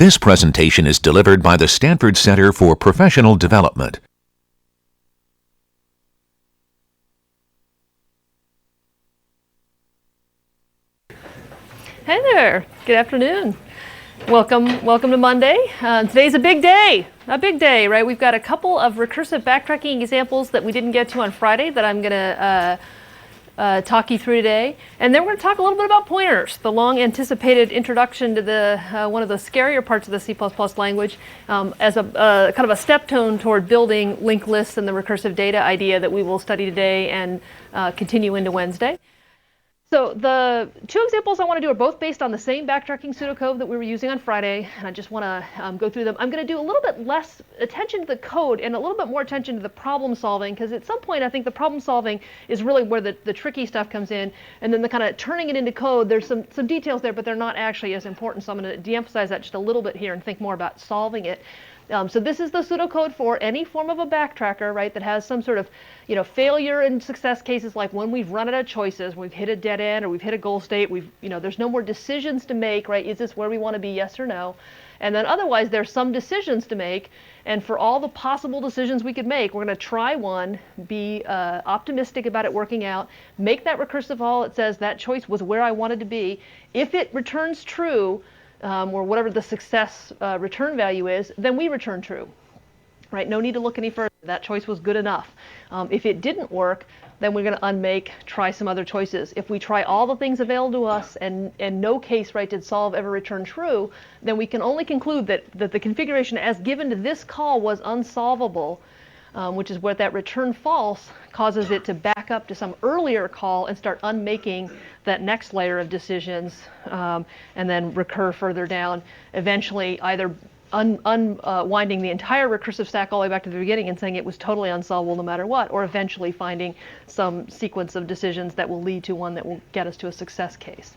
This presentation is delivered by the Stanford Center for Professional Development. Hey there, good afternoon. Welcome to Monday. Today's a big day, right? We've got a couple of recursive backtracking examples that we didn't get to on Friday that I'm gonna talk you through today. And then we're gonna talk a little bit about pointers, the long anticipated introduction to the one of the scarier parts of the C++ language as a kind of a step tone toward building linked lists and the recursive data idea that we will study today and continue into Wednesday. So the two examples I want to do are both based on the same backtracking pseudocode that we were using on Friday, and I just want to go through them. I'm going to do a little bit less attention to the code and a little bit more attention to the problem solving, because at some point I think the problem solving is really where the tricky stuff comes in, and then the kind of turning it into code, there's some details there, but they're not actually as important, so I'm going to de-emphasize that just a little bit here and think more about solving it. So this is the pseudocode for any form of a backtracker, right, that has some sort of, failure and success cases, like when we've run out of choices, we've hit a dead end, or we've hit a goal state, there's no more decisions to make, right? Is this where we want to be, yes or no? And then otherwise, there's some decisions to make, and for all the possible decisions we could make, we're going to try one, be optimistic about it working out, make that recursive call that says that choice was where I wanted to be. If it returns true, or whatever the success return value is, then we return true, right? No need to look any further. That choice was good enough. If it didn't work, then we're going to unmake, try some other choices. If we try all the things available to us and no case, right, did solve ever return true, then we can only conclude that the configuration as given to this call was unsolvable, which is what that return false causes it to back up to some earlier call and start unmaking that next layer of decisions, and then recur further down, eventually either unwinding the entire recursive stack all the way back to the beginning and saying it was totally unsolvable no matter what, or eventually finding some sequence of decisions that will lead to one that will get us to a success case.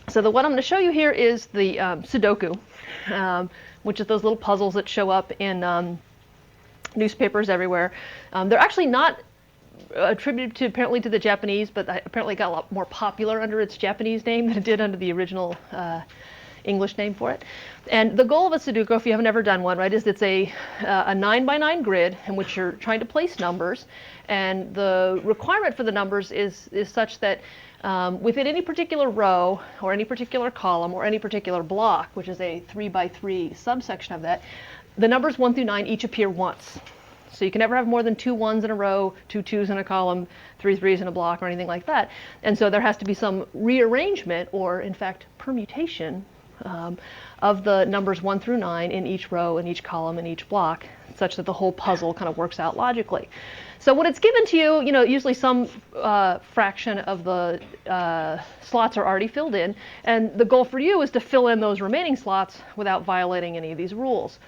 So the one I'm going to show you here is the Sudoku, which is those little puzzles that show up in newspapers everywhere. They're actually not attributed apparently to the Japanese, but apparently got a lot more popular under its Japanese name than it did under the original English name for it. And the goal of a Sudoku, if you haven't ever done one, right, is it's a 9x9 grid in which you're trying to place numbers, and the requirement for the numbers is such that within any particular row or any particular column or any particular block, which is a 3x3 subsection of that, the numbers 1 through 9 each appear once. So you can never have more than 2 1s in a row, 2 2s in a column, 3 3s in a block, or anything like that. And so there has to be some rearrangement, or in fact permutation, of the numbers 1 through 9 in each row, in each column, in each block, such that the whole puzzle kind of works out logically. So when it's given to you, usually some fraction of the slots are already filled in, and the goal for you is to fill in those remaining slots without violating any of these rules.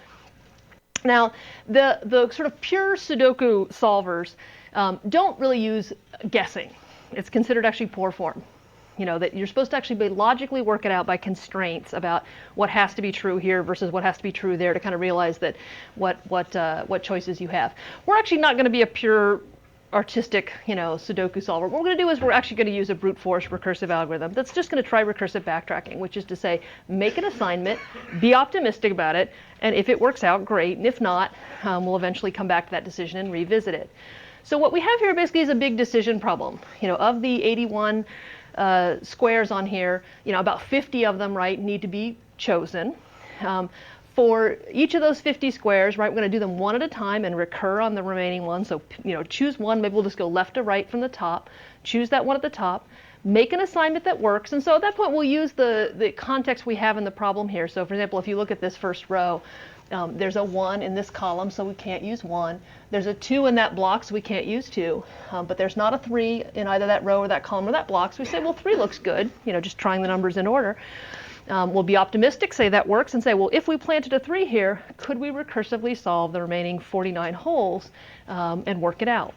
Now, the sort of pure Sudoku solvers don't really use guessing. It's considered actually poor form. That you're supposed to actually logically work it out by constraints about what has to be true here versus what has to be true there to kind of realize that what choices you have. We're actually not going to be a pure artistic, Sudoku solver. What we're going to do is we're actually going to use a brute force recursive algorithm that's just going to try recursive backtracking, which is to say, make an assignment, be optimistic about it, and if it works out, great, and if not, we'll eventually come back to that decision and revisit it. So what we have here basically is a big decision problem. Of the 81 squares on here, about 50 of them, right, need to be chosen. For each of those 50 squares, right, we're going to do them one at a time and recur on the remaining one. So, choose one. Maybe we'll just go left to right from the top. Choose that one at the top. Make an assignment that works. And so at that point, we'll use the context we have in the problem here. So, for example, if you look at this first row, there's a 1 in this column, so we can't use 1. There's a 2 in that block, so we can't use 2. But there's not a 3 in either that row or that column or that block. So we say, well, 3 looks good, just trying the numbers in order. We'll be optimistic, say that works, and say, well, if we planted a 3 here, could we recursively solve the remaining 49 holes and work it out?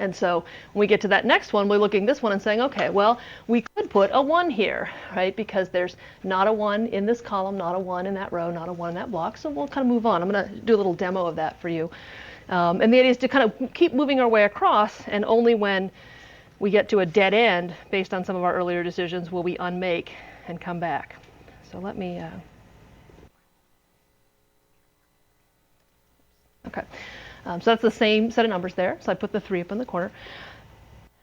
And so when we get to that next one, we're looking at this one and saying, okay, well, we could put a 1 here, right? Because there's not a 1 in this column, not a 1 in that row, not a 1 in that block. So we'll kind of move on. I'm going to do a little demo of that for you. And the idea is to kind of keep moving our way across, and only when we get to a dead end, based on some of our earlier decisions, will we unmake and come back. So let me Okay, so that's the same set of numbers there. So I put the 3 up in the corner.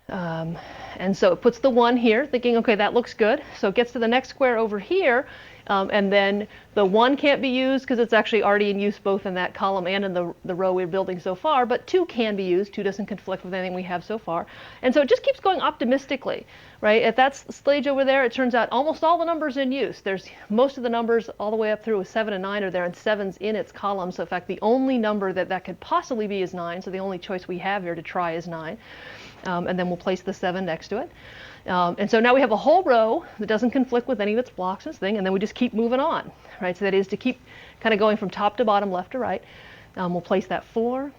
And so it puts the 1 here, thinking, okay, that looks good. So it gets to the next square over here, and then the 1 can't be used because it's actually already in use both in that column and in the row we're building so far, but 2 can be used. 2 doesn't conflict with anything we have so far. And so it just keeps going optimistically, right? At that stage over there, it turns out almost all the numbers in use. There's most of the numbers all the way up through 7 and 9 are there, and 7's in its column. So in fact, the only number that could possibly be is 9, so the only choice we have here to try is 9. And then we'll place the 7 next to it. And so now we have a whole row that doesn't conflict with any of its blocks and thing, and then we just keep moving on, right? So that is to keep kind of going from top to bottom, left to right. We'll place that 4,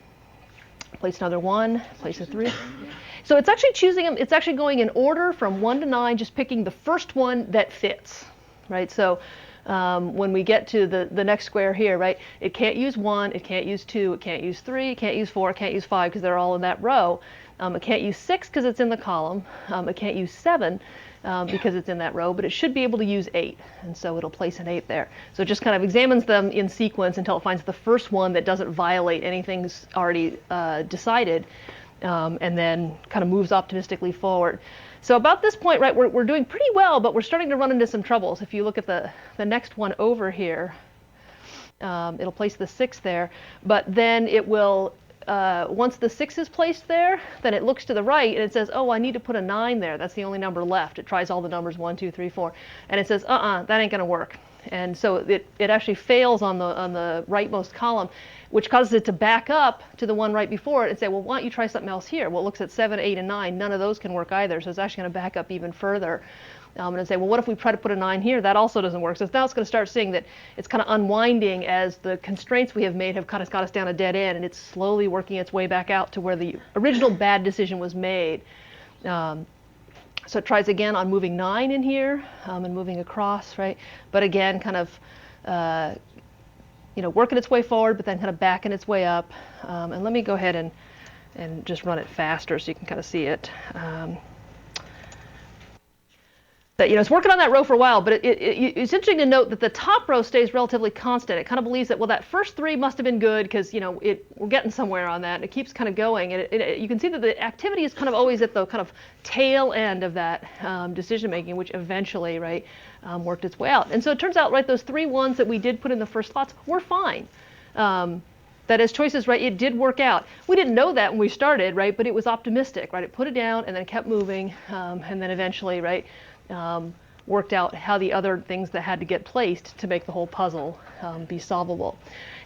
place another 1, place a 3. So it's actually choosing them, it's actually going in order from 1 to 9, just picking the first one that fits, right? So when we get to the next square here, right, it can't use 1, it can't use 2, it can't use 3, it can't use 4, it can't use 5 because they're all in that row. It can't use 6 because it's in the column. It can't use 7 because it's in that row, but it should be able to use 8, and so it'll place an 8 there. So it just kind of examines them in sequence until it finds the first one that doesn't violate anything already decided, and then kind of moves optimistically forward. So about this point, right, we're doing pretty well, but we're starting to run into some troubles. If you look at the next one over here, it'll place the 6 there, but then it will, once the 6 is placed there, then it looks to the right and it says, oh, I need to put a 9 there. That's the only number left. It tries all the numbers 1, 2, 3, 4, and it says, that ain't going to work. And so it actually fails on the rightmost column, which causes it to back up to the one right before it and say, well, why don't you try something else here? Well, it looks at 7, 8, and 9. None of those can work either, so it's actually going to back up even further. And say, well, what if we try to put a 9 here? That also doesn't work. So now it's going to start seeing that it's kind of unwinding as the constraints we have made have kind of got us down a dead end, and it's slowly working its way back out to where the original bad decision was made. So it tries again on moving 9 in here and moving across, right? But again, kind of working its way forward, but then kind of backing its way up. And let me go ahead and just run it faster so you can kind of see it. That, it's working on that row for a while, but it's interesting to note that the top row stays relatively constant. It kind of believes that, well, that first 3 must have been good because, we're getting somewhere on that, and it keeps kind of going. And you can see that the activity is kind of always at the kind of tail end of that decision-making, which eventually, right, worked its way out. And so it turns out, right, those 3 ones that we did put in the first spots were fine. That as choices, right, it did work out. We didn't know that when we started, right, but it was optimistic, right? It put it down and then kept moving, and then eventually, right, worked out how the other things that had to get placed to make the whole puzzle be solvable.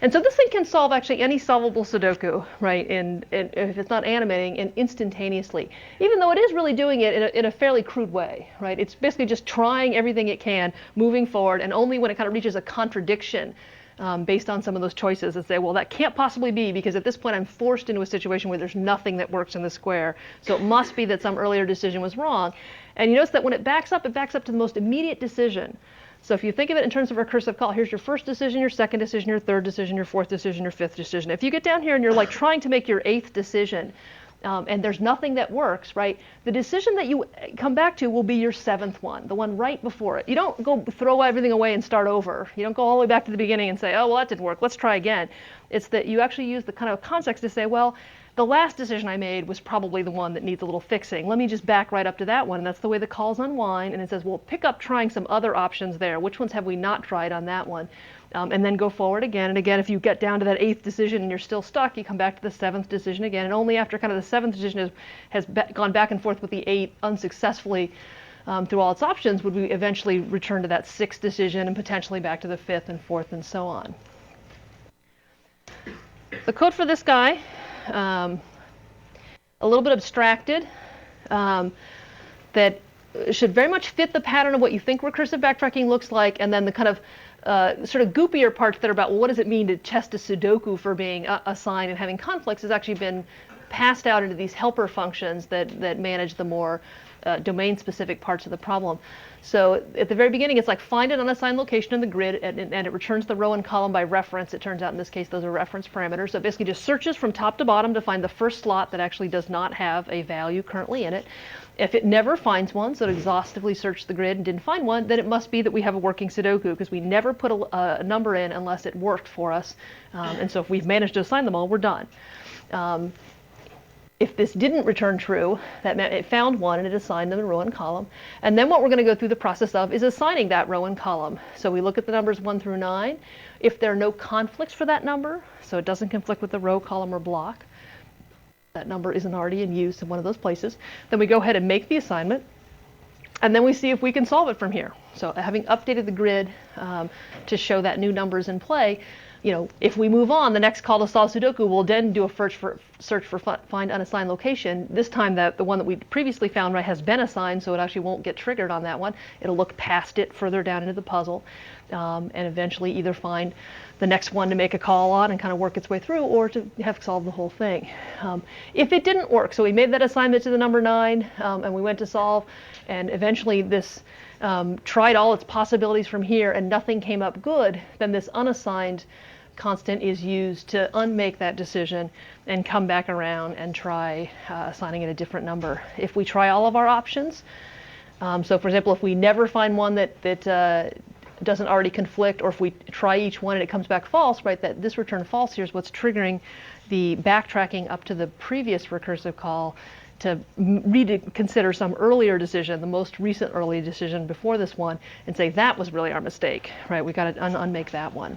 And so this thing can solve actually any solvable Sudoku, right, and if it's not animating, and instantaneously, even though it is really doing it in a fairly crude way, right? It's basically just trying everything it can, moving forward, and only when it kind of reaches a contradiction based on some of those choices and say, well, that can't possibly be because at this point I'm forced into a situation where there's nothing that works in the square. So it must be that some earlier decision was wrong. And you notice that when it backs up to the most immediate decision. So if you think of it in terms of recursive call, here's your first decision, your second decision, your third decision, your fourth decision, your fifth decision. If you get down here and you're like trying to make your 8th decision, and there's nothing that works, right? The decision that you come back to will be your 7th one, the one right before it. You don't go throw everything away and start over. You don't go all the way back to the beginning and say, oh, well, that didn't work. Let's try again. It's that you actually use the kind of context to say, well, the last decision I made was probably the one that needs a little fixing. Let me just back right up to that one. And that's the way the calls unwind. And it says, well, pick up trying some other options there. Which ones have we not tried on that one? And then go forward again. And again, if you get down to that 8th decision and you're still stuck, you come back to the 7th decision again. And only after kind of the 7th decision has gone back and forth with the 8 unsuccessfully through all its options would we eventually return to that 6th decision and potentially back to the 5th and 4th and so on. The code for this guy, a little bit abstracted, that should very much fit the pattern of what you think recursive backtracking looks like, and then the kind of sort of goopier parts that are about, well, what does it mean to test a Sudoku for being assigned and having conflicts has actually been passed out into these helper functions that manage the more domain-specific parts of the problem. So at the very beginning, it's like find an unassigned location in the grid, and it returns the row and column by reference. It turns out in this case, those are reference parameters. So it basically just searches from top to bottom to find the first slot that actually does not have a value currently in it. If it never finds one, so it exhaustively searched the grid and didn't find one, then it must be that we have a working Sudoku, because we never put a number in unless it worked for us. And so if we've managed to assign them all, we're done. If this didn't return true, that meant it found one and it assigned them a row and column. And then what we're going to go through the process of is assigning that row and column. So we look at the numbers 1 through 9. If there are no conflicts for that number, so it doesn't conflict with the row, column, or block, that number isn't already in use in one of those places, then we go ahead and make the assignment. And then we see if we can solve it from here. So having updated the grid to show that new number is in play, if we move on, the next call to solve Sudoku will then do a search for find unassigned location. This time, the one that we previously found has been assigned, so it actually won't get triggered on that one. It'll look past it further down into the puzzle, and eventually either find the next one to make a call on and kind of work its way through, or to have solved the whole thing. If it didn't work, so we made that assignment to the number 9, and we went to solve, and eventually this tried all its possibilities from here, and nothing came up good, then this unassigned constant is used to unmake that decision and come back around and try assigning it a different number. If we try all of our options, so for example, if we never find one that doesn't already conflict, or if we try each one and it comes back false, right, that this return false here is what's triggering the backtracking up to the previous recursive call to reconsider some earlier decision, the most recent early decision before this one, and say that was really our mistake, right? We got to unmake that one.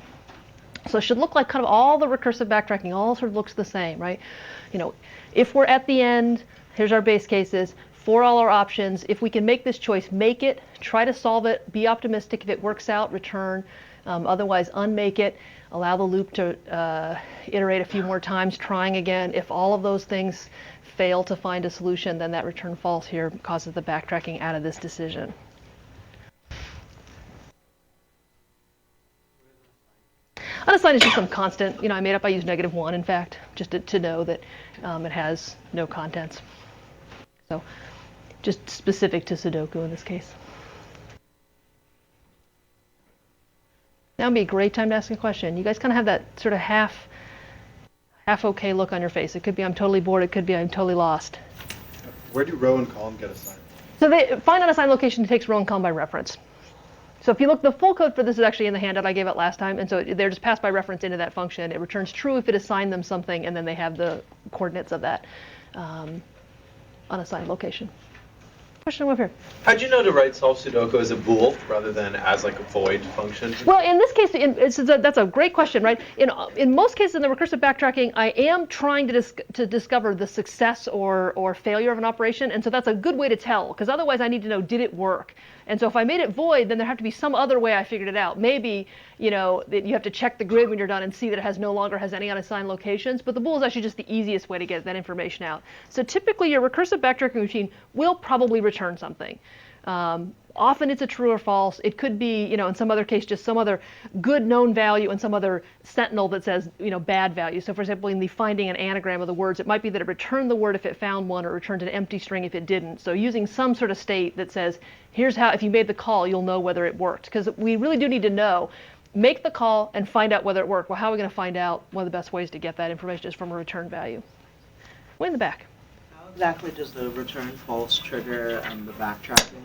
So it should look like kind of all the recursive backtracking all sort of looks the same, right? If we're at the end, here's our base cases. For all our options, if we can make this choice, make it, try to solve it, be optimistic. If it works out, return. Otherwise, unmake it, allow the loop to iterate a few more times, trying again. If all of those things fail to find a solution, then that return false here causes the backtracking out of this decision. Unassigned is just some constant. I made up, I used -1, in fact, just to know that it has no contents. So just specific to Sudoku in this case. Now would be a great time to ask a question. You guys kind of have that sort of half okay look on your face. It could be I'm totally bored. It could be I'm totally lost. Where do row and column get assigned? So they find unassigned location takes row and column by reference. So if you look, the full code for this is actually in the handout I gave out last time, and so they're just passed by reference into that function. It returns true if it assigned them something, and then they have the coordinates of that unassigned location. Question over here. How'd you know to write solve Sudoku as a bool rather than as like a void function? Well, in this case, that's a great question, right? In most cases in the recursive backtracking, I am trying to discover the success or failure of an operation, and so that's a good way to tell, because otherwise I need to know, did it work? And so if I made it void, then there have to be some other way I figured it out. Maybe, that you have to check the grid when you're done and see that it no longer has any unassigned locations, but the bool is actually just the easiest way to get that information out. So typically your recursive backtracking routine will probably return something. Often it's a true or false. It could be, in some other case, just some other good known value and some other sentinel that says, bad value. So for example, in the finding an anagram of the words, it might be that it returned the word if it found one, or returned an empty string if it didn't. So using some sort of state that says, here's how, if you made the call, you'll know whether it worked. Because we really do need to know, make the call and find out whether it worked. Well, how are we going to find out? One of the best ways to get that information is from a return value. Way in the back. How exactly does the return false trigger the backtracking?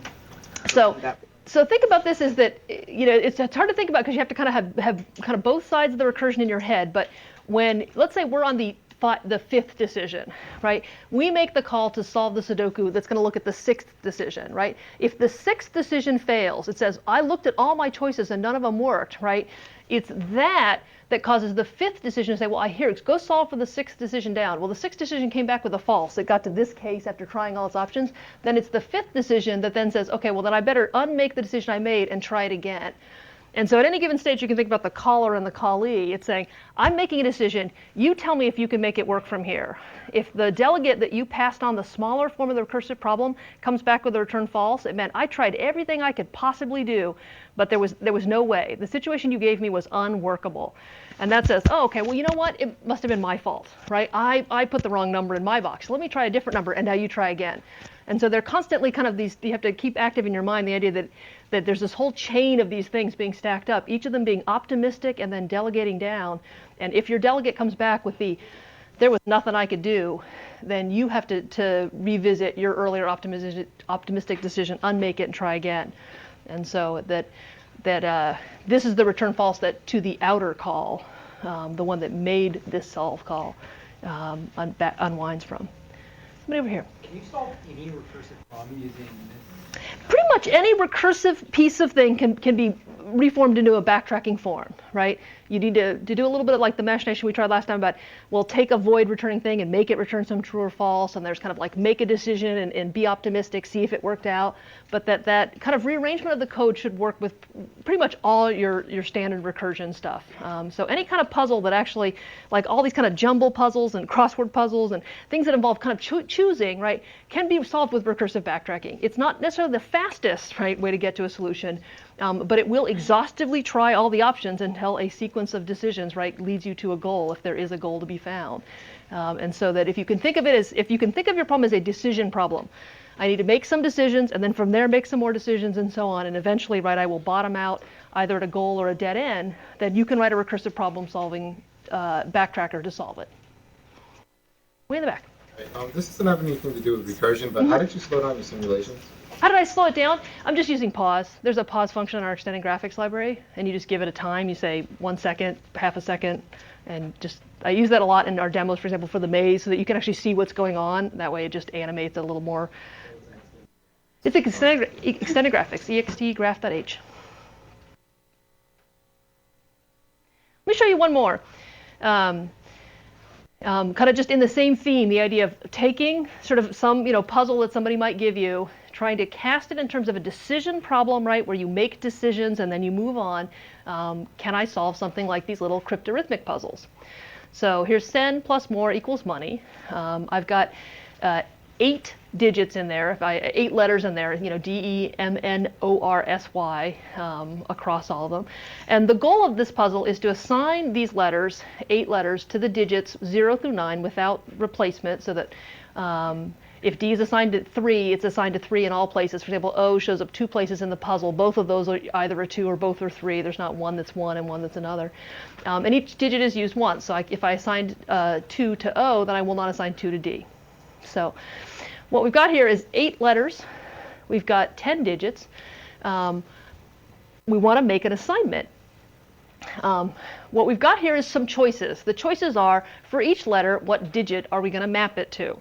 So think about this is that, it's hard to think about because you have to kind of have kind of both sides of the recursion in your head. But when, let's say we're on the 5th decision, right? We make the call to solve the Sudoku that's going to look at the 6th decision, right? If the 6th decision fails, it says, I looked at all my choices and none of them worked, right? It's that causes the 5th decision to say, well, go solve for the 6th decision down. Well, the 6th decision came back with a false. It got to this case after trying all its options. Then it's the 5th decision that then says, okay, well, then I better unmake the decision I made and try it again. And so at any given stage, you can think about the caller and the callee. It's saying, I'm making a decision. You tell me if you can make it work from here. If the delegate that you passed on the smaller form of the recursive problem comes back with a return false, it meant I tried everything I could possibly do, but there was no way. The situation you gave me was unworkable. And that says, oh, okay, well, you know what? It must have been my fault, right? I put the wrong number in my box. Let me try a different number, and now you try again. And so they're constantly kind of these, you have to keep active in your mind the idea that there's this whole chain of these things being stacked up, each of them being optimistic and then delegating down. And if your delegate comes back with there was nothing I could do, then you have to revisit your earlier optimistic decision, unmake it, and try again. And so this is the return false that to the outer call, the one that made this solve call, unwinds from. Somebody over here. Can you solve any recursive problem using this? Pretty much any recursive piece of thing can be reformed into a backtracking form, right? You need to do a little bit of like the machination we tried last time about, we'll take a void returning thing and make it return some true or false, and there's kind of like make a decision and be optimistic, see if it worked out. But that kind of rearrangement of the code should work with pretty much all your standard recursion stuff. So any kind of puzzle that actually, like all these kind of jumble puzzles and crossword puzzles and things that involve kind of choosing, right, can be solved with recursive backtracking. It's not necessarily the fastest, right, way to get to a solution, but it will exhaustively try all the options until a sequence of decisions, right, leads you to a goal if there is a goal to be found. And so that if you can think of your problem as a decision problem, I need to make some decisions and then from there make some more decisions and so on, and eventually, right, I will bottom out either at a goal or a dead end, then you can write a recursive problem solving backtracker to solve it. Way in the back. This doesn't have anything to do with recursion, but how did you slow down your simulations? How did I slow it down? I'm just using pause. There's a pause function in our extended graphics library, and you just give it a time. You say 1 second, half a second, and I use that a lot in our demos, for example, for the maze, so that you can actually see what's going on. That way it just animates a little more. It's extended graphics, ext graph.h. Let me show you one more. Kind of just in the same theme, the idea of taking sort of some puzzle that somebody might give you, trying to cast it in terms of a decision problem, right, where you make decisions and then you move on. Can I solve something like these little cryptarithmic puzzles? So here's send plus more equals money. I've got 8 digits in there, 8 letters in there, D-E-M-N-O-R-S-Y, across all of them. And the goal of this puzzle is to assign these letters, 8 letters, to the digits 0 through 9 without replacement, so that if D is assigned to 3, it's assigned to 3 in all places. For example, O shows up 2 places in the puzzle. Both of those are either a 2 or both are 3. There's not one that's 1 and one that's another. And each digit is used once. So if I assigned 2 to O, then I will not assign 2 to D. So what we've got here is 8 letters. We've got 10 digits. We want to make an assignment. What we've got here is some choices. The choices are, for each letter, what digit are we going to map it to?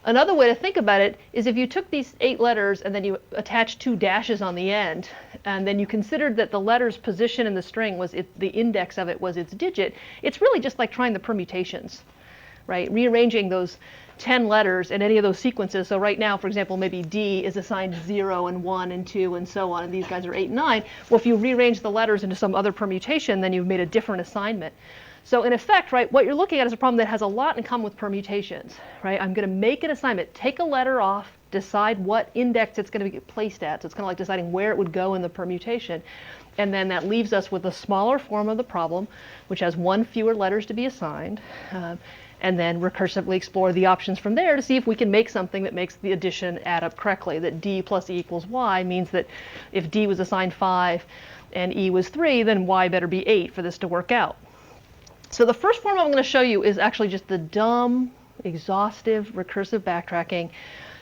Another way to think about it is if you took these 8 letters and then you attached 2 dashes on the end, and then you considered that the letter's position in the string was the index of it was its digit, it's really just like trying the permutations, right? Rearranging those 10 letters in any of those sequences. So right now, for example, maybe D is assigned 0 and 1 and 2 and so on, and these guys are 8 and 9. Well, if you rearrange the letters into some other permutation, then you've made a different assignment. So in effect, right, what you're looking at is a problem that has a lot in common with permutations, right? I'm going to make an assignment, take a letter off, decide what index it's going to be placed at. So it's kind of like deciding where it would go in the permutation. And then that leaves us with a smaller form of the problem, which has 1 fewer letters to be assigned. And then recursively explore the options from there to see if we can make something that makes the addition add up correctly, that D plus E equals Y means that if D was assigned 5 and E was 3, then Y better be 8 for this to work out. So the first form I'm going to show you is actually just the dumb, exhaustive, recursive backtracking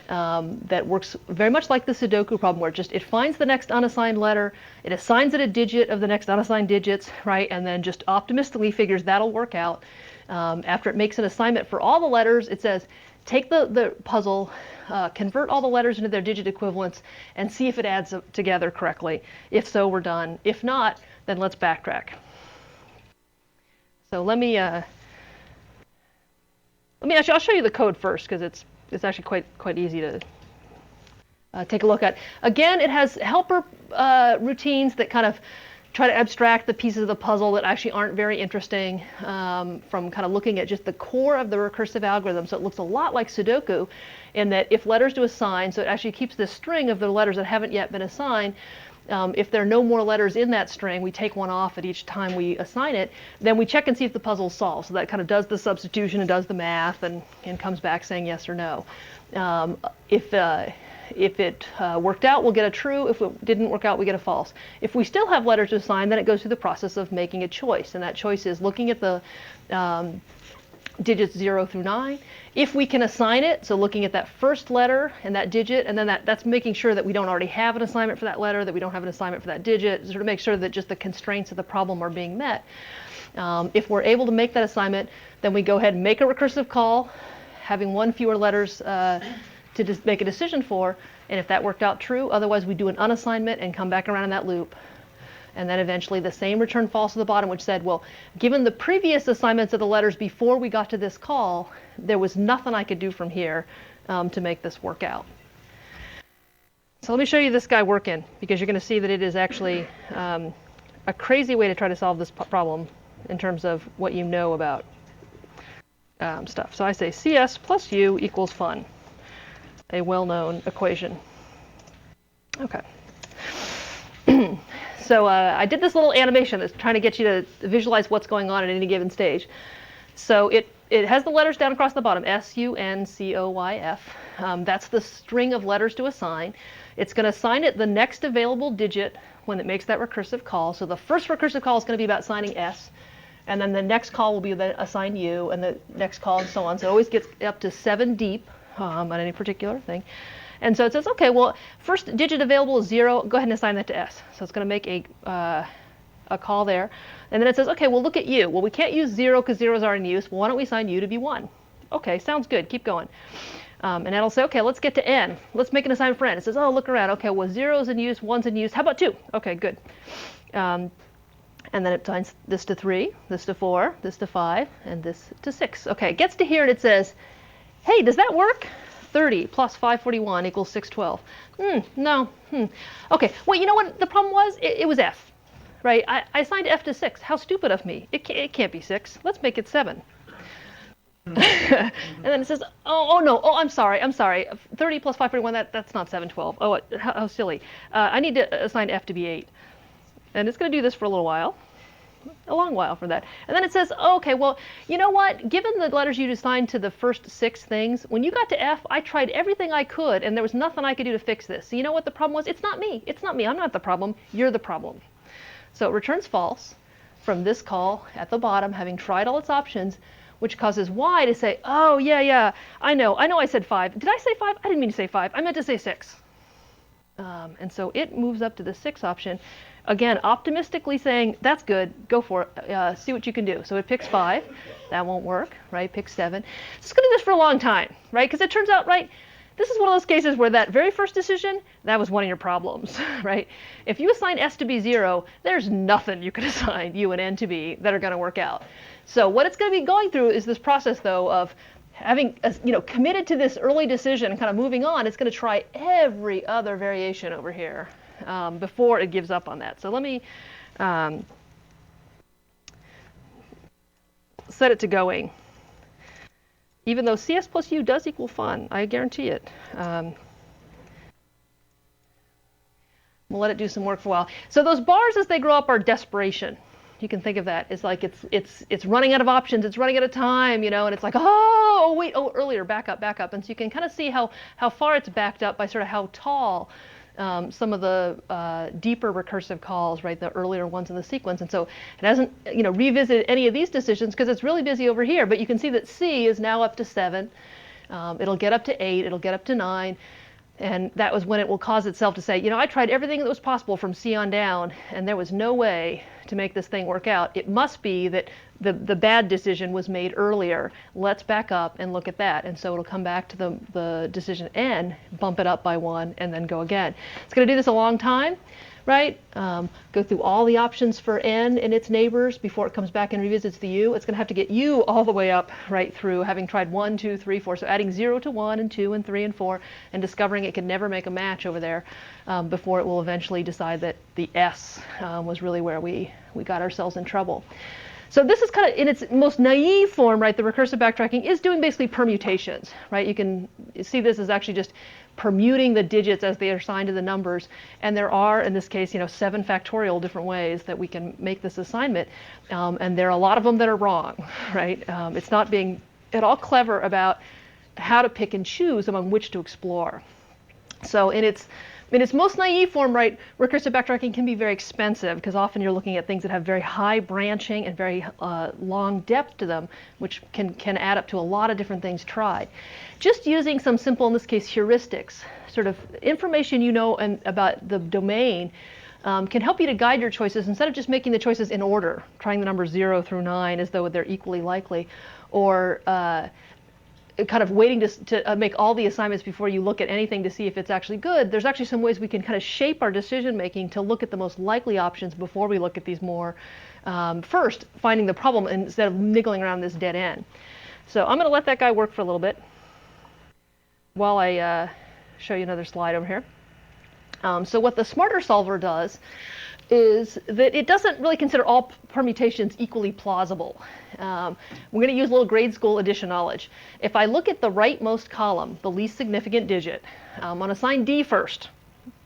that works very much like the Sudoku problem, where it finds the next unassigned letter, it assigns it a digit of the next unassigned digits, right, and then just optimistically figures that'll work out. After it makes an assignment for all the letters, it says, take the puzzle, convert all the letters into their digit equivalents, and see if it adds together correctly. If so, we're done. If not, then let's backtrack. So I'll show you the code first, because it's actually quite easy to take a look at. Again, it has helper routines that kind of try to abstract the pieces of the puzzle that actually aren't very interesting from kind of looking at just the core of the recursive algorithm. So it looks a lot like Sudoku in that if letters to assign, so it actually keeps this string of the letters that haven't yet been assigned, If there are no more letters in that string, we take one off at each time we assign it. Then we check and see if the puzzle is solved. So that kind of does the substitution and does the math and comes back saying yes or no. If it worked out, we'll get a true. If it didn't work out, we get a false. If we still have letters to assign, then it goes through the process of making a choice. And that choice is looking at the digits 0 through 9. If we can assign it, so looking at that first letter and that digit, and then that's making sure that we don't already have an assignment for that letter, that we don't have an assignment for that digit, sort of make sure that just the constraints of the problem are being met. If we're able to make that assignment, then we go ahead and make a recursive call, having one fewer letters to just make a decision for, and if that worked out, true. Otherwise, we do an unassignment and come back around in that loop. And then eventually the same return false at the bottom, which said, well, given the previous assignments of the letters before we got to this call, there was nothing I could do from here to make this work out. So let me show you this guy working, because you're going to see that it is actually a crazy way to try to solve this problem in terms of what you know about stuff. So I say CS plus U equals fun, a well-known equation. Okay. So I did this little animation that's trying to get you to visualize what's going on at any given stage. So it has the letters down across the bottom, S, U, N, C, O, Y, F. That's the string of letters to assign. It's going to assign it the next available digit when it makes that recursive call. So the first recursive call is going to be about assigning S, and then the next call will be the assign U, and the next call, and so on. So it always gets up to 7 deep on any particular thing. And so it says, okay, well, first digit available is 0. Go ahead and assign that to S. So it's going to make a call there. And then it says, okay, well, look at U. Well, we can't use 0 because 0 is already in use. Well, why don't we assign U to be 1? Okay, sounds good. Keep going. And that'll say, okay, let's get to N. Let's make an assignment for N. It says, oh, look around. Okay, well, 0 is in use, 1's in use. How about 2? Okay, good. And then it assigns this to 3, this to 4, this to 5, and this to 6. Okay, it gets to here and it says, hey, does that work? 30 plus 541 equals 612. No. Okay, well, you know what the problem was? It was F, right? I assigned F to 6. How stupid of me. It can't be 6. Let's make it 7. And then it says, oh no, oh, I'm sorry. 30 plus 541, that's not 712. Oh, how silly. I need to assign F to be 8. And it's going to do this for a little while. A long while for that. And then it says, oh, okay, well, you know what? Given the letters you'd assigned to the first 6 things, when you got to F, I tried everything I could, and there was nothing I could do to fix this. So you know what the problem was? It's not me. It's not me. I'm not the problem. You're the problem. So it returns false from this call at the bottom, having tried all its options, which causes Y to say, oh, yeah, I know I said 5. Did I say 5? I didn't mean to say 5. I meant to say 6. And so it moves up to the 6 option. Again, optimistically saying, that's good, go for it, see what you can do. So it picks 5, that won't work, right? Picks 7. It's going to do this for a long time, right? Because it turns out, right, this is one of those cases where that very first decision, that was one of your problems, right? If you assign S to be 0, there's nothing you can assign U and N to be that are going to work out. So what it's going to be going through is this process, though, of having committed to this early decision and kind of moving on. It's going to try every other variation over here before it gives up on that. So let me set it to going. Even though CS plus U does equal fun, I guarantee it. We'll let it do some work for a while. So those bars as they grow up are desperation. You can think of that. It's like it's running out of options. It's running out of time, and it's like, earlier, back up. And so you can kind of see how far it's backed up by sort of how tall some of the deeper recursive calls, right, the earlier ones in the sequence. And so it hasn't, revisited any of these decisions because it's really busy over here. But you can see that C is now up to 7. It'll get up to 8. It'll get up to 9. And that was when it will cause itself to say, I tried everything that was possible from C on down, and there was no way to make this thing work out. It must be that the bad decision was made earlier. Let's back up and look at that. And so it'll come back to the decision N, bump it up by 1, and then go again. It's going to do this a long time, right? Go through all the options for N and its neighbors before it comes back and revisits the U. It's going to have to get U all the way up right through, having tried 1, 2, 3, 4. So adding 0 to 1 and 2 and 3 and 4 and discovering it could never make a match over there before it will eventually decide that the S was really where we got ourselves in trouble. So this is kind of, in its most naive form, right, the recursive backtracking is doing basically permutations, right? You can see this as actually just permuting the digits as they are assigned to the numbers. And there are, in this case, 7 factorial different ways that we can make this assignment. And there are a lot of them that are wrong, right? It's not being at all clever about how to pick and choose among which to explore. So in its most naive form, right, recursive backtracking can be very expensive because often you're looking at things that have very high branching and very long depth to them, which can add up to a lot of different things tried. Just using some simple, in this case, heuristics, sort of information about the domain, can help you to guide your choices instead of just making the choices in order, trying the numbers 0 through 9 as though they're equally likely, or kind of waiting to make all the assignments before you look at anything to see if it's actually good. There's actually some ways we can kind of shape our decision making to look at the most likely options before we look at these more, first finding the problem instead of niggling around this dead end. So I'm going to let that guy work for a little bit while I show you another slide over here. So what the smarter solver does is that it doesn't really consider all permutations equally plausible. We're going to use a little grade school addition knowledge. If I look at the rightmost column, the least significant digit, I'm going to assign D first.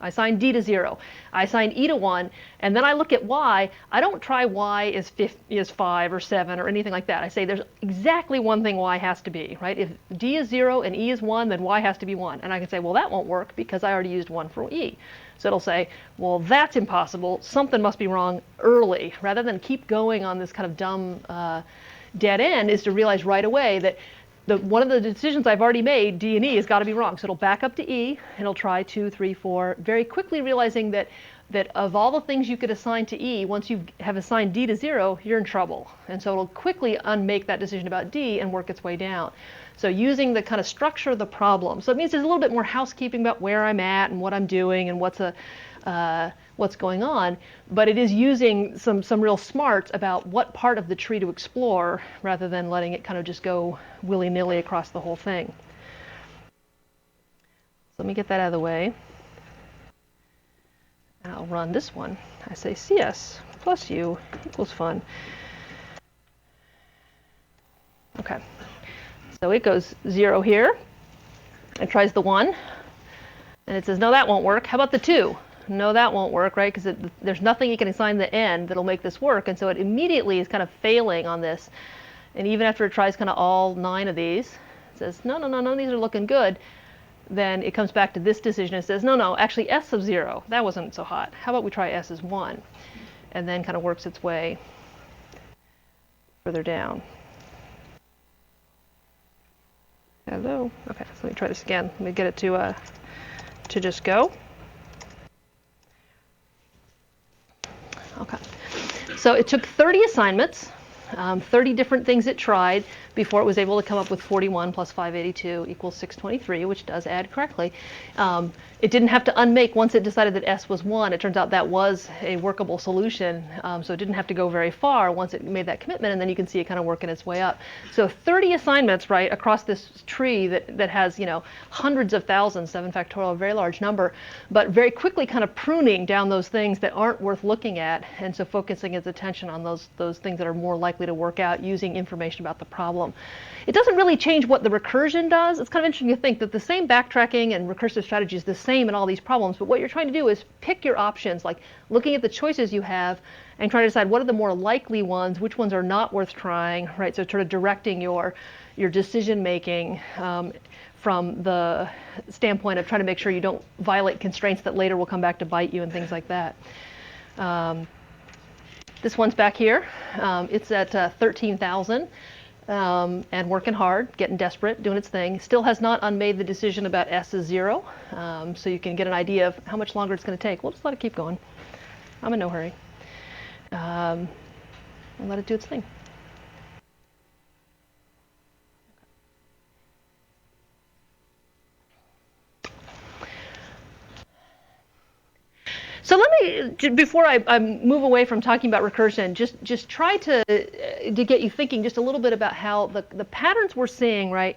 I assign D to 0. I assign E to 1, and then I look at Y. I don't try Y is 5 or 7 or anything like that. I say there's exactly one thing Y has to be, right? If D is 0 and E is 1, then Y has to be 1. And I can say, well, that won't work because I already used 1 for E. So it'll say, well, that's impossible. Something must be wrong early. Rather than keep going on this kind of dumb dead end, is to realize right away that one of the decisions I've already made, D and E, has got to be wrong. So it'll back up to E, and it'll try 2, 3, 4, very quickly realizing that of all the things you could assign to E, once you have assigned D to 0, you're in trouble. And so it'll quickly unmake that decision about D and work its way down. So using the kind of structure of the problem. So it means there's a little bit more housekeeping about where I'm at and what I'm doing and what's going on, but it is using some real smarts about what part of the tree to explore rather than letting it kind of just go willy-nilly across the whole thing. So let me get that out of the way. And I'll run this one. I say cs plus u equals fun. Okay. So it goes 0 here. It tries the 1. And it says, no, that won't work. How about the 2? No, that won't work, right? Because there's nothing you can assign the end that'll make this work. And so it immediately is kind of failing on this. And even after it tries kind of all 9 of these, it says, no, none of these are looking good. Then it comes back to this decision and says, no, actually S of 0, that wasn't so hot. How about we try S as 1? And then kind of works its way further down. Hello. Okay, so let me try this again. Let me get it to just go. Okay. So it took 30 assignments, 30 different things it tried before it was able to come up with 41 plus 582 equals 623, which does add correctly. It didn't have to unmake once it decided that S was 1. It turns out that was a workable solution, so it didn't have to go very far once it made that commitment, and then you can see it kind of working its way up. So 30 assignments, right, across this tree that has, hundreds of thousands, 7 factorial, a very large number, but very quickly kind of pruning down those things that aren't worth looking at, and so focusing its attention on those things that are more likely to work out using information about the problem. It doesn't really change what the recursion does. It's kind of interesting to think that the same backtracking and recursive strategy is the same in all these problems, but what you're trying to do is pick your options, like looking at the choices you have and trying to decide what are the more likely ones, which ones are not worth trying, right? So sort of directing your decision making from the standpoint of trying to make sure you don't violate constraints that later will come back to bite you and things like that. This one's back here. It's at 13,000. And working hard, getting desperate, doing its thing. Still has not unmade the decision about S is 0, so you can get an idea of how much longer it's going to take. We'll just let it keep going. I'm in no hurry. And let it do its thing. So let me, before I move away from talking about recursion, just try to get you thinking just a little bit about how the patterns we're seeing, right,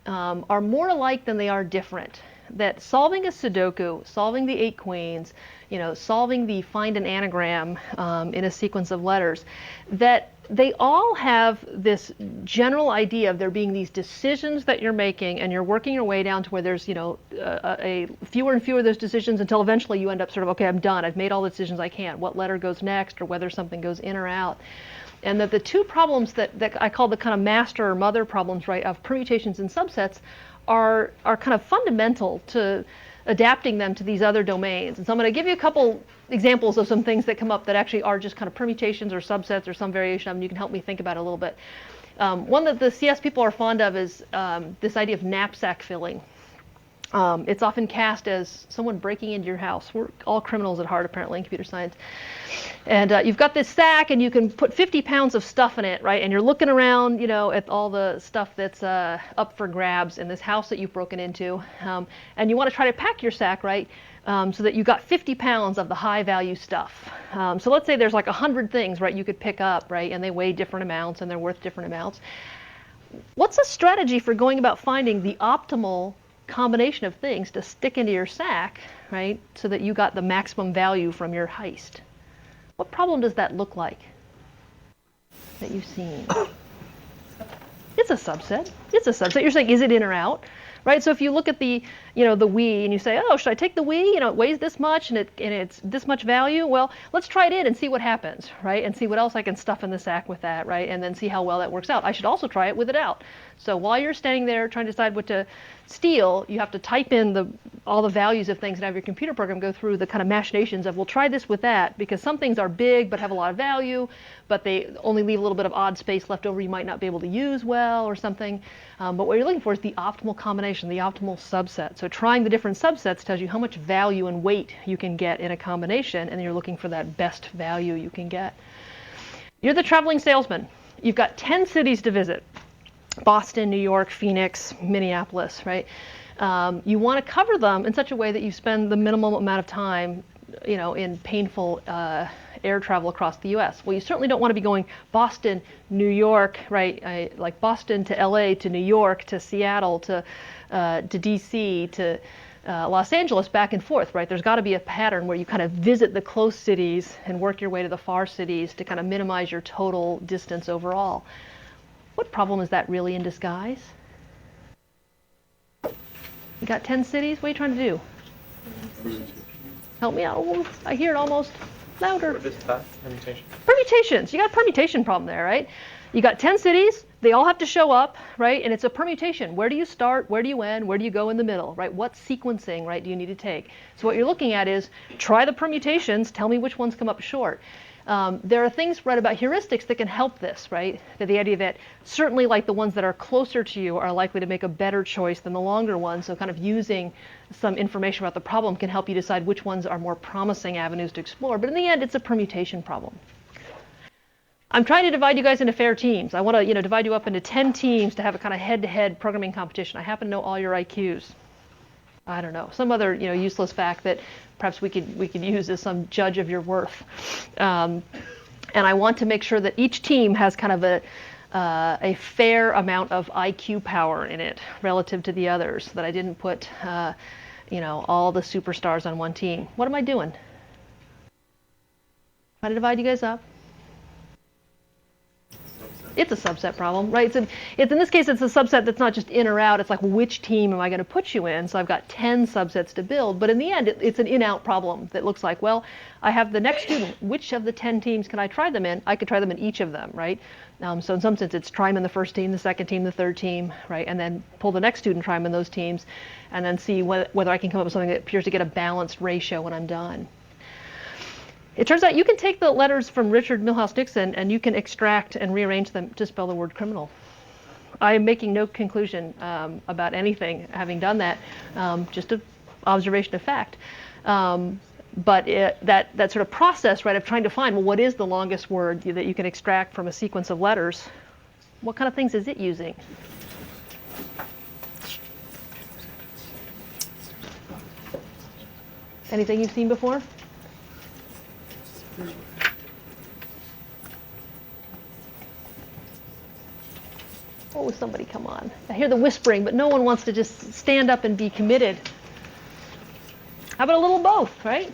are more alike than they are different. That solving a Sudoku, solving the 8 queens, solving the find an anagram in a sequence of letters, that they all have this general idea of there being these decisions that you're making, and you're working your way down to where there's, a fewer and fewer of those decisions until eventually you end up sort of, okay, I'm done. I've made all the decisions I can. What letter goes next, or whether something goes in or out. And that the two problems that I call the kind of master or mother problems, right, of permutations and subsets are kind of fundamental to adapting them to these other domains. And so I'm going to give you a couple examples of some things that come up that actually are just kind of permutations or subsets or some variation of them. You can help me think about it a little bit. One that the CS people are fond of is this idea of knapsack filling. It's often cast as someone breaking into your house. We're all criminals at heart, apparently, in computer science. And you've got this sack, and you can put 50 pounds of stuff in it, right? And you're looking around, at all the stuff that's up for grabs in this house that you've broken into. And you want to try to pack your sack, right, so that you got 50 pounds of the high-value stuff. So let's say there's like 100 things, right, you could pick up, right, and they weigh different amounts, and they're worth different amounts. What's a strategy for going about finding the optimal combination of things to stick into your sack, right, so that you got the maximum value from your heist? What problem does that look like that you've seen? It's a subset. It's a subset. You're saying, is it in or out? Right? So if you look at the, the Wii and you say, oh, should I take the Wii? It weighs this much and it's this much value. Well, let's try it in and see what happens, right? And see what else I can stuff in the sack with that, right? And then see how well that works out. I should also try it with it out. So while you're standing there trying to decide what to steal, you have to type in all the values of things and have your computer program go through the kind of machinations of, well, try this with that, because some things are big but have a lot of value, but they only leave a little bit of odd space left over you might not be able to use well or something. But what you're looking for is the optimal combination, the optimal subset. So trying the different subsets tells you how much value and weight you can get in a combination, and then you're looking for that best value you can get. You're the traveling salesman. You've got 10 cities to visit. Boston, New York, Phoenix, Minneapolis, right? You want to cover them in such a way that you spend the minimum amount of time, in painful air travel across the U.S. Well, you certainly don't want to be going Boston, New York, right? Like Boston to L.A. to New York to Seattle to D.C. to Los Angeles, back and forth, right? There's got to be a pattern where you kind of visit the close cities and work your way to the far cities to kind of minimize your total distance overall. What problem is that really in disguise? You got 10 cities? What are you trying to do? Help me out. Oh, I hear it almost louder. What is that? Permutation. Permutations. You got a permutation problem there, right? You got 10 cities. They all have to show up, right? And it's a permutation. Where do you start? Where do you end? Where do you go in the middle, right? What sequencing, right, do you need to take? So what you're looking at is try the permutations. Tell me which ones come up short. There are things right about heuristics that can help this, right? The idea that certainly like the ones that are closer to you are likely to make a better choice than the longer ones. So kind of using some information about the problem can help you decide which ones are more promising avenues to explore. But in the end, it's a permutation problem. I'm trying to divide you guys into fair teams. I want to, divide you up into 10 teams to have a kind of head-to-head programming competition. I happen to know all your IQs. I don't know, some other, useless fact that perhaps we could use as some judge of your worth. And I want to make sure that each team has kind of a fair amount of IQ power in it relative to the others, so that I didn't put, all the superstars on one team. What am I doing? Trying to divide you guys up. It's a subset problem, right? It's in this case, it's a subset that's not just in or out. It's like, which team am I going to put you in? So I've got 10 subsets to build. But in the end, it's an in-out problem that looks like, well, I have the next student. Which of the 10 teams can I try them in? I could try them in each of them, right? So in some sense, it's try them in the first team, the second team, the third team, right? And then pull the next student, try them in those teams, and then see whether I can come up with something that appears to get a balanced ratio when I'm done. It turns out you can take the letters from Richard Milhouse Dixon and you can extract and rearrange them to spell the word criminal. I am making no conclusion about anything having done that, just an observation of fact. But that sort of process, right, of trying to find, well, what is the longest word that you can extract from a sequence of letters? What kind of things is it using? Anything you've seen before? Oh, somebody come on. I hear the whispering, but no one wants to just stand up and be committed. How about a little both, right?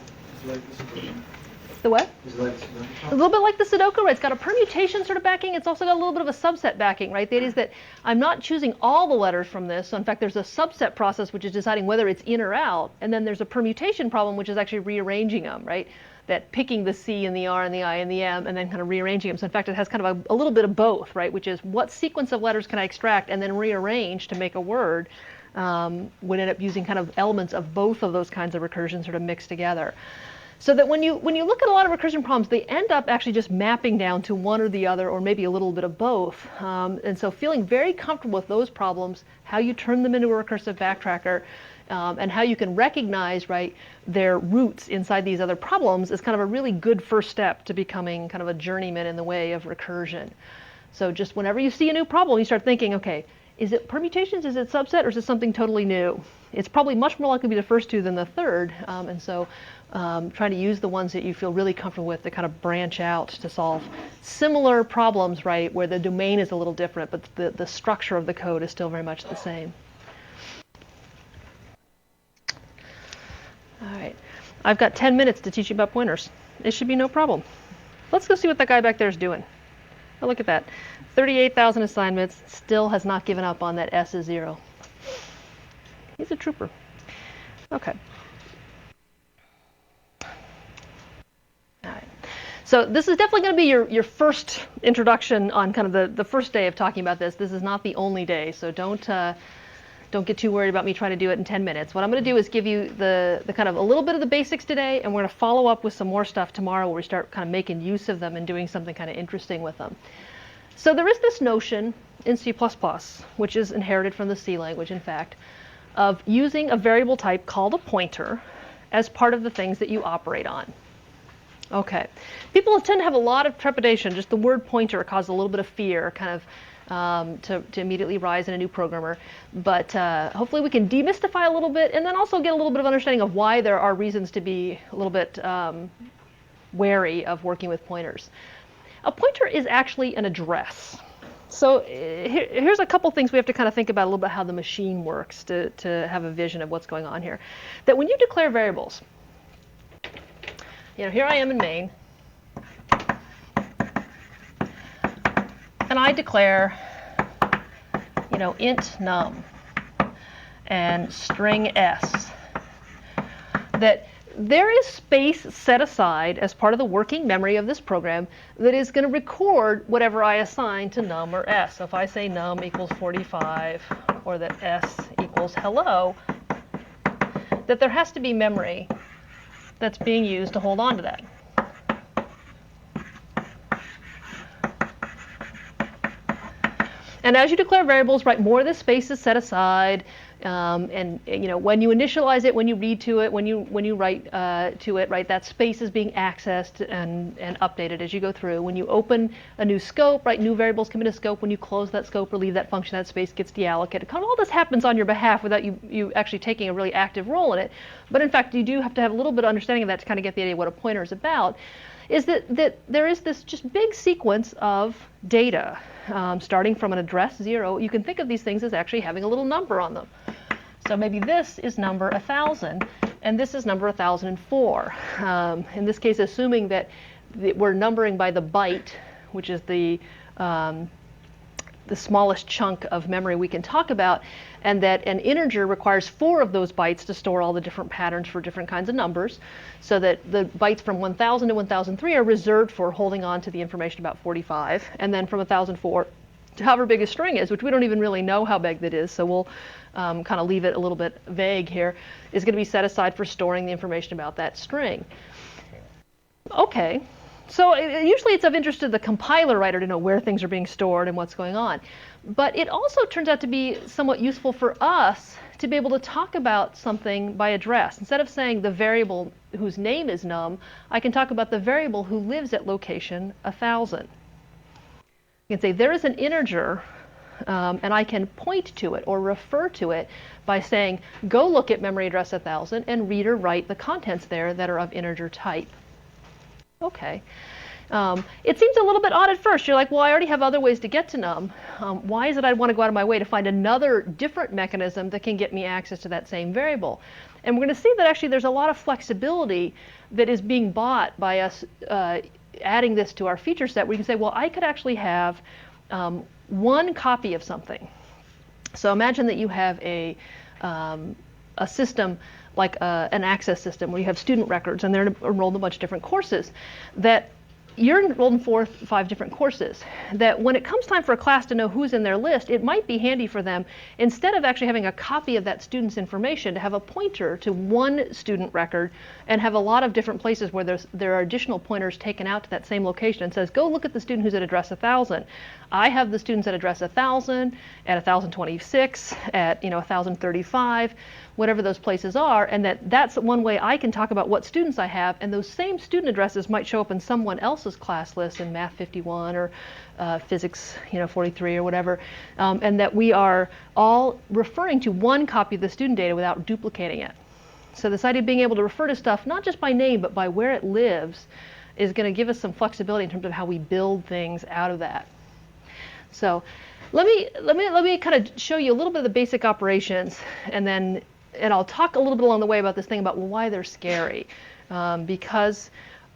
The what? Is it like Sudoku? A little bit like the Sudoku, right? It's got a permutation sort of backing. It's also got a little bit of a subset backing, right? The idea is that I'm not choosing all the letters from this. So in fact, there's a subset process, which is deciding whether it's in or out. And then there's a permutation problem, which is actually rearranging them, right? That picking the C and the R and the I and the M and then kind of rearranging them. So in fact, it has kind of a little bit of both, right? Which is what sequence of letters can I extract and then rearrange to make a word. Would end up using kind of elements of both of those kinds of recursion sort of mixed together. So that when you look at a lot of recursion problems, they end up actually just mapping down to one or the other, or maybe a little bit of both. And so feeling very comfortable with those problems, how you turn them into a recursive backtracker, and how you can recognize, right, their roots inside these other problems is kind of a really good first step to becoming kind of a journeyman in the way of recursion. So just whenever you see a new problem, you start thinking, okay, is it permutations, is it subset, or is it something totally new? It's probably much more likely to be the first two than the third, and so trying to use the ones that you feel really comfortable with to kind of branch out to solve similar problems, right, where the domain is a little different, but the structure of the code is still very much the same. All right, I've got 10 minutes to teach you about pointers. It should be no problem. Let's go see what that guy back there is doing. Oh, look at that. 38,000 assignments, still has not given up on that S is 0. He's a trooper. Okay. All right. So this is definitely going to be your first introduction on kind of the first day of talking about this. This is not the only day, so don't get too worried about me trying to do it in 10 minutes. What I'm going to do is give you the kind of a little bit of the basics today, and we're going to follow up with some more stuff tomorrow where we start kind of making use of them and doing something kind of interesting with them. So there is this notion in C++, which is inherited from the C language, in fact, of using a variable type called a pointer as part of the things that you operate on. Okay. People tend to have a lot of trepidation. Just the word pointer causes a little bit of fear, kind of to immediately rise in a new programmer. But hopefully we can demystify a little bit and then also get a little bit of understanding of why there are reasons to be a little bit wary of working with pointers. A pointer is actually an address. So here's a couple things we have to kind of think about a little bit how the machine works to have a vision of what's going on here. That when you declare variables, here I am in main, and I declare, int num and string s, that there is space set aside as part of the working memory of this program that is going to record whatever I assign to num or s. So if I say num equals 45 or that s equals hello, that there has to be memory that's being used to hold on to that. And as you declare variables, right, more of this space is set aside. And when you initialize it, when you read to it, when you write to it, right, that space is being accessed and updated as you go through. When you open a new scope, right, new variables come into scope. When you close that scope or leave that function, that space gets deallocated. Kind of all this happens on your behalf without you actually taking a really active role in it. But in fact, you do have to have a little bit of understanding of that to kind of get the idea of what a pointer is about. Is that there is this just big sequence of data, starting from an address 0. You can think of these things as actually having a little number on them. So maybe this is number 1000, and this is number 1004. In this case, assuming that we're numbering by the byte, which is the smallest chunk of memory we can talk about, and that an integer requires 4 of those bytes to store all the different patterns for different kinds of numbers, so that the bytes from 1000 to 1003 are reserved for holding on to the information about 45, and then from 1004 to however big a string is, which we don't even really know how big that is, so we'll kind of leave it a little bit vague here, is going to be set aside for storing the information about that string. Okay. So usually it's of interest to the compiler writer to know where things are being stored and what's going on. But it also turns out to be somewhat useful for us to be able to talk about something by address. Instead of saying the variable whose name is num, I can talk about the variable who lives at location 1000. You can say there is an integer, and I can point to it or refer to it by saying, go look at memory address 1000 and read or write the contents there that are of integer type. Okay. It seems a little bit odd at first. You're like, well, I already have other ways to get to num. Why is it I'd want to go out of my way to find another different mechanism that can get me access to that same variable? And we're going to see that actually there's a lot of flexibility that is being bought by us adding this to our feature set. We can say, well, I could actually have one copy of something. So imagine that you have a system like an access system where you have student records and they're enrolled in a bunch of different courses. That you're enrolled in 4 or 5 different courses, that when it comes time for a class to know who's in their list, it might be handy for them, instead of actually having a copy of that student's information, to have a pointer to one student record and have a lot of different places where there are additional pointers taken out to that same location and says, go look at the student who's at address 1000. I have the students at address 1000, at 1026, at 1035, whatever those places are, and that's one way I can talk about what students I have, and those same student addresses might show up in someone else's class list in Math 51 or Physics 43 or whatever, and that we are all referring to one copy of the student data without duplicating it. So this idea of being able to refer to stuff not just by name but by where it lives is going to give us some flexibility in terms of how we build things out of that. So let me kind of show you a little bit of the basic operations, and I'll talk a little bit along the way about this thing about why they're scary, because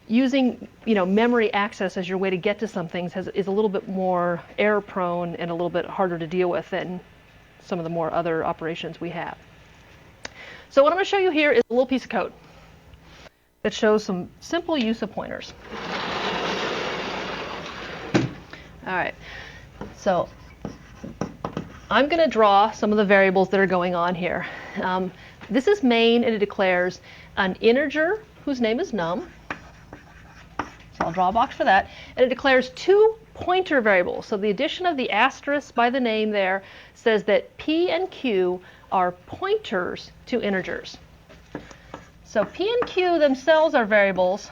using memory access as your way to get to some things is a little bit more error prone and a little bit harder to deal with than some of the more other operations we have. So what I'm going to show you here is a little piece of code that shows some simple use of pointers. All right, so I'm going to draw some of the variables that are going on here. This is main, and it declares an integer whose name is num. So I'll draw a box for that. And it declares 2 pointer variables. So the addition of the asterisk by the name there says that P and Q are pointers to integers. So P and Q themselves are variables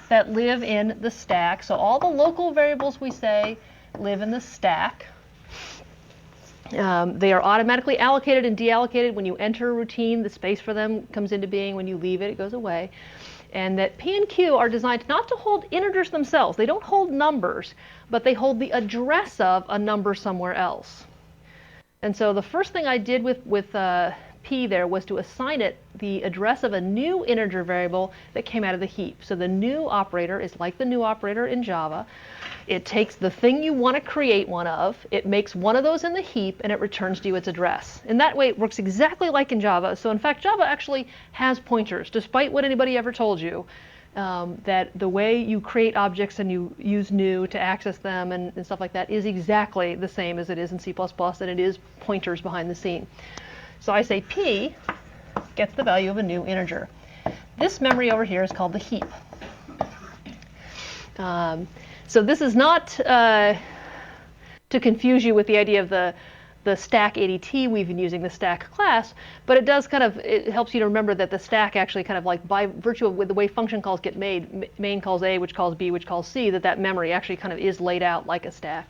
that live in the stack. So all the local variables we say live in the stack. They are automatically allocated and deallocated. When you enter a routine, the space for them comes into being. When you leave it, it goes away. And that P and Q are designed not to hold integers themselves. They don't hold numbers, but they hold the address of a number somewhere else. And so the first thing I did with P there was to assign it the address of a new integer variable that came out of the heap. So the new operator is like the new operator in Java. It takes the thing you want to create one of, it makes one of those in the heap, and it returns to you its address. In that way, it works exactly like in Java. So in fact, Java actually has pointers, despite what anybody ever told you, that the way you create objects and you use new to access them and stuff like that is exactly the same as it is in C++, and it is pointers behind the scene. So I say P gets the value of a new integer. This memory over here is called the heap. So this is not to confuse you with the idea of the stack ADT we've been using, the stack class, but it does it helps you to remember that the stack actually like by virtue of the way function calls get made, main calls A, which calls B, which calls C, that memory actually is laid out like a stack.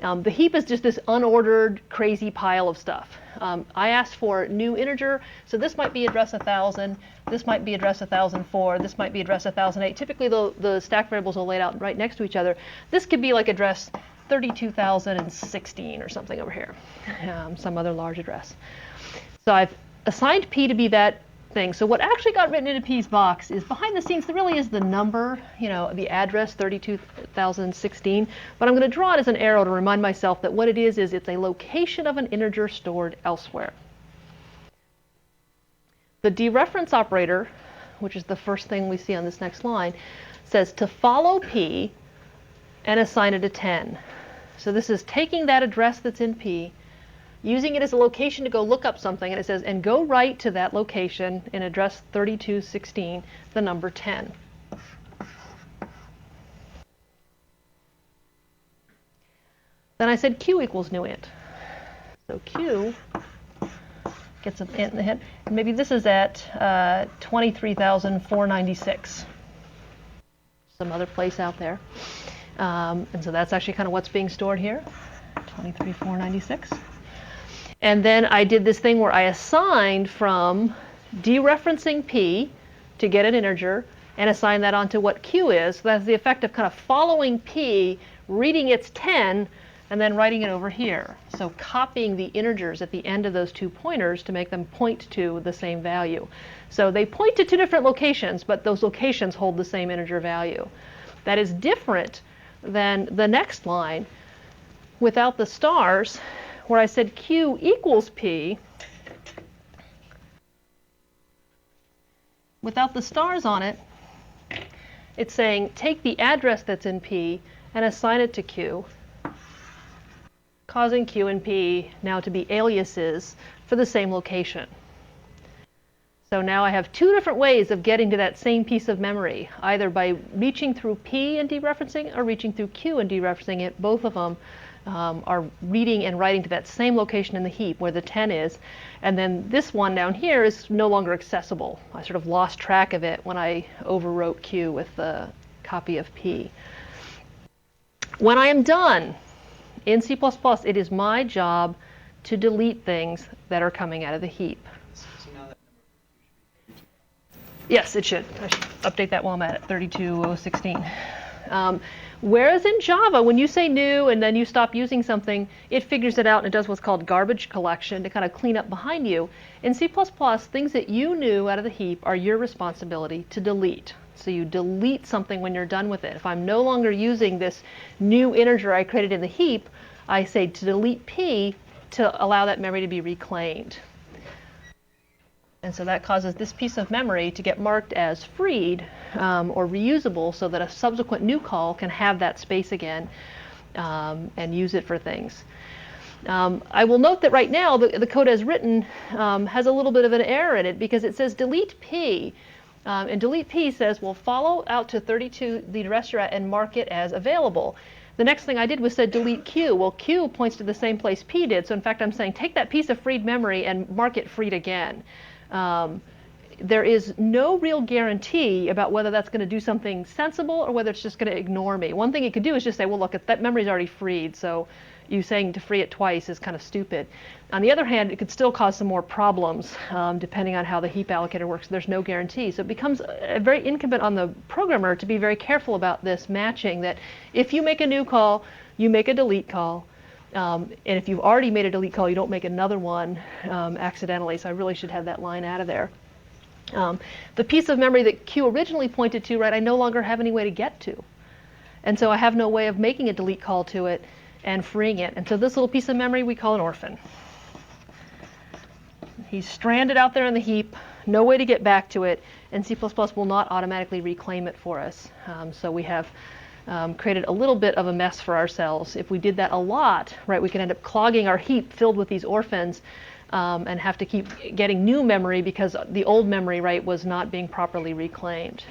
The heap is just this unordered, crazy pile of stuff. I asked for new integer, so this might be address 1000, this might be address 1004, this might be address 1008. Typically, the stack variables are laid out right next to each other. This could be like address 32,016 or something over here, some other large address. So I've assigned P to be that thing. So what actually got written into P's box is behind the scenes, there really is the number, the address 32,016, but I'm going to draw it as an arrow to remind myself that what it is it's a location of an integer stored elsewhere. The dereference operator, which is the first thing we see on this next line, says to follow P and assign it a 10. So this is taking that address that's in P, using it as a location to go look up something, and it says, and go right to that location in address 3216, the number 10. Then I said Q equals new int. So Q gets an int in the head. And maybe this is at 23,496. Some other place out there. And so that's actually what's being stored here, 23,496. And then I did this thing where I assigned from dereferencing P to get an integer and assign that onto what Q is. So that's the effect of following P, reading its 10, and then writing it over here. So copying the integers at the end of those 2 pointers to make them point to the same value. So they point to 2 different locations, but those locations hold the same integer value. That is different than the next line without the stars, where I said q equals p. Without the stars on it, it's saying take the address that's in P and assign it to Q, causing Q and P now to be aliases for the same location. So now I have 2 different ways of getting to that same piece of memory, either by reaching through P and dereferencing or reaching through Q and dereferencing it. Both of them are reading and writing to that same location in the heap where the 10 is. And then this one down here is no longer accessible. I sort of lost track of it when I overwrote Q with the copy of P. When I am done in C++, it is my job to delete things that are coming out of the heap. So now that Yes, it should. I should update that while I'm at it, 32016. Whereas in Java, when you say new and then you stop using something, it figures it out and it does what's called garbage collection to kind of clean up behind you. In C++, things that you knew out of the heap are your responsibility to delete. So you delete something when you're done with it. If I'm no longer using this new integer I created in the heap, I say to delete P to allow that memory to be reclaimed. And so that causes this piece of memory to get marked as freed or reusable so that a subsequent new call can have that space again and use it for things. I will note that right now the code as written has a little bit of an error in it because it says delete P. And delete P says, well, follow out to 32 the address you're at and mark it as available. The next thing I did was said delete Q. Well, Q points to the same place P did. So in fact, I'm saying take that piece of freed memory and mark it freed again. There is no real guarantee about whether that's going to do something sensible or whether it's just going to ignore me. One thing it could do is just say, well, look, that memory is already freed, so you saying to free it twice is kind of stupid. On the other hand, it could still cause some more problems depending on how the heap allocator works. There's no guarantee. So it becomes very incumbent on the programmer to be very careful about this matching, that if you make a new call, you make a delete call. And if you've already made a delete call, you don't make another one accidentally. So I really should have that line out of there. The piece of memory that Q originally pointed to, right, I no longer have any way to get to. And so I have no way of making a delete call to it and freeing it. And so this little piece of memory we call an orphan. He's stranded out there in the heap, no way to get back to it, and C++ will not automatically reclaim it for us. So we have created a little bit of a mess for ourselves. If we did that a lot, right, we could end up clogging our heap filled with these orphans and have to keep getting new memory because the old memory, right, was not being properly reclaimed.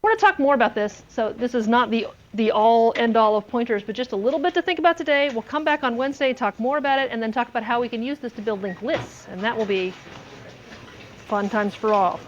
We're going to talk more about this. So this is not the all end all of pointers, but just a little bit to think about today. We'll come back on Wednesday, talk more about it, and then talk about how we can use this to build linked lists. And that will be fun times for all.